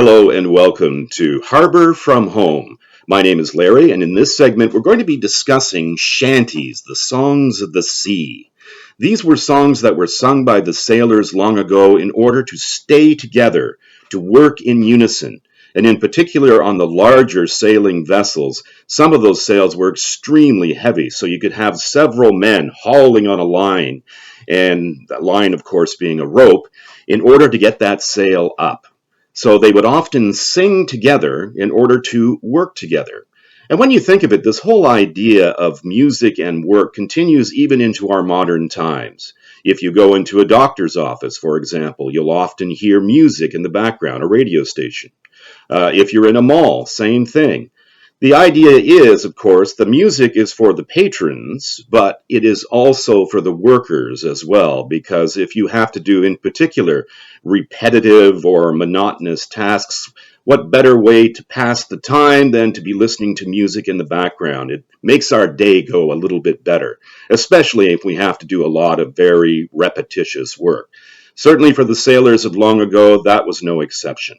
Hello and welcome to Harbour from Home. My name is Larry, and in this segment we're going to be discussing shanties, the songs of the sea. These were songs that were sung by the sailors long ago in order to stay together, to work in unison. And in particular on the larger sailing vessels, some of those sails were extremely heavy, so you could have several men hauling on a line, and that line of course being a rope, in order to get that sail up. So they would often sing together in order to work together. And when you think of it, this whole idea of music and work continues even into our modern times. If you go into a doctor's office, for example, you'll often hear music in the background, a radio station. If you're in a mall, same thing. The idea is, of course, the music is for the patrons, but it is also for the workers as well, because if you have to do, in particular, repetitive or monotonous tasks, what better way to pass the time than to be listening to music in the background? It makes our day go a little bit better, especially if we have to do a lot of very repetitious work. Certainly for the sailors of long ago, that was no exception.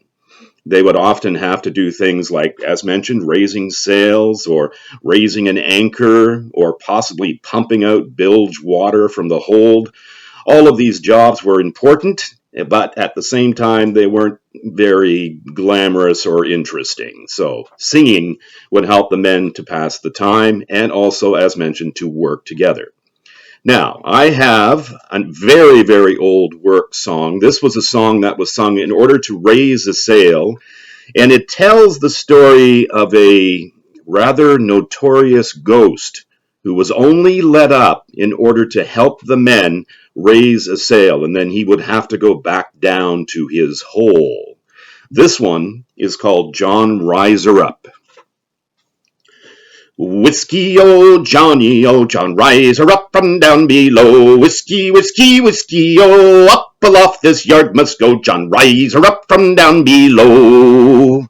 They would often have to do things like, as mentioned, raising sails or raising an anchor or possibly pumping out bilge water from the hold. All of these jobs were important, but at the same time, they weren't very glamorous or interesting. So singing would help the men to pass the time and also, as mentioned, to work together. Now, I have a very, very old work song. This was a song that was sung in order to raise a sail, and it tells the story of a rather notorious ghost who was only let up in order to help the men raise a sail, and then he would have to go back down to his hole. This one is called John Riser Up. Whiskey, oh Johnny, oh John, rise her up from down below. Whiskey, whiskey, whiskey, oh, up aloft this yard must go. John, rise her up from down below.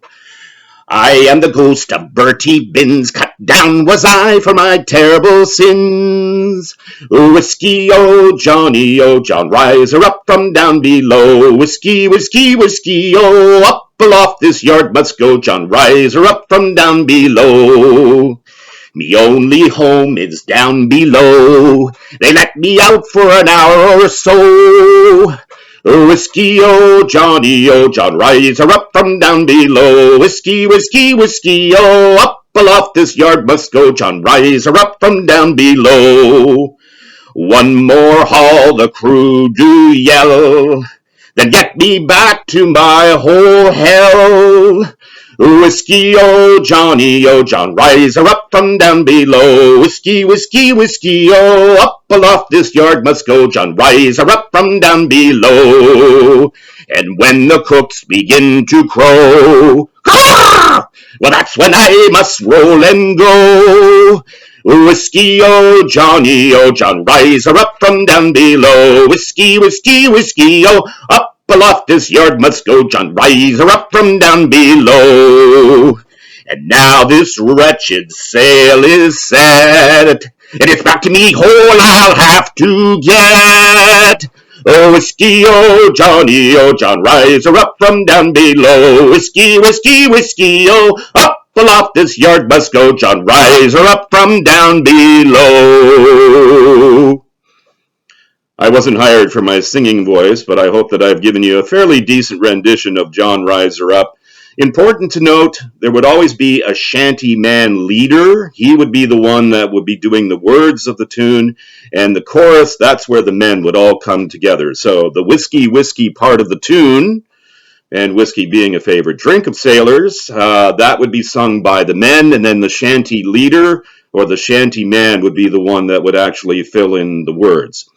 I am the ghost of Bertie Binns, cut down was I for my terrible sins. Whiskey, oh John, rise her up from down below. Whiskey, whiskey, whiskey, oh, up aloft this yard must go. John, rise her up from down below. Me only home is down below. They let me out for an hour or so. Whiskey, oh John, rise her up from down below. Whiskey, whiskey, whiskey, oh, up aloft this yard must go. John, rise her up from down below. One more haul the crew do yell, then get me back to my whole hell. Whiskey, oh John, rise her up from down below. Whiskey, whiskey, whiskey, oh, up aloft this yard must go. John, rise her up from down below. And when the cooks begin to crow, caw! Well, that's when I must roll and go. Whiskey, oh John, rise her up from down below. Whiskey, whiskey, whiskey, oh, up aloft this yard must go. John, rise her up from down below. And now this wretched sail is set, and it's back to me whole I'll have to get. Oh, whiskey, oh John, rise her up from down below. Whiskey, whiskey, whiskey, oh, up aloft this yard must go. John, rise her up from down below. I wasn't hired for my singing voice, but I hope that I've given you a fairly decent rendition of John Rise Her Up. Important to note, there would always be a shanty man leader. He would be the one that would be doing the words of the tune, and the chorus, that's where the men would all come together. So the whiskey, whiskey part of the tune, and whiskey being a favorite drink of sailors, that would be sung by the men, and then the shanty leader, or the shanty man, would be the one that would actually fill in the words.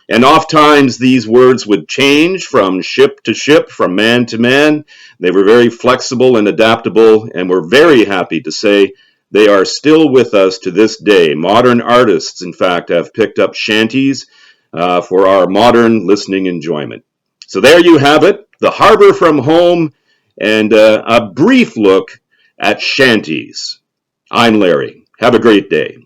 And oftentimes these words would change from ship to ship, from man to man. They were very flexible and adaptable, and we're very happy to say they are still with us to this day. Modern artists, in fact, have picked up shanties for our modern listening enjoyment. So there you have it, the Harbour from Home, and a brief look at shanties. I'm Larry. Have a great day.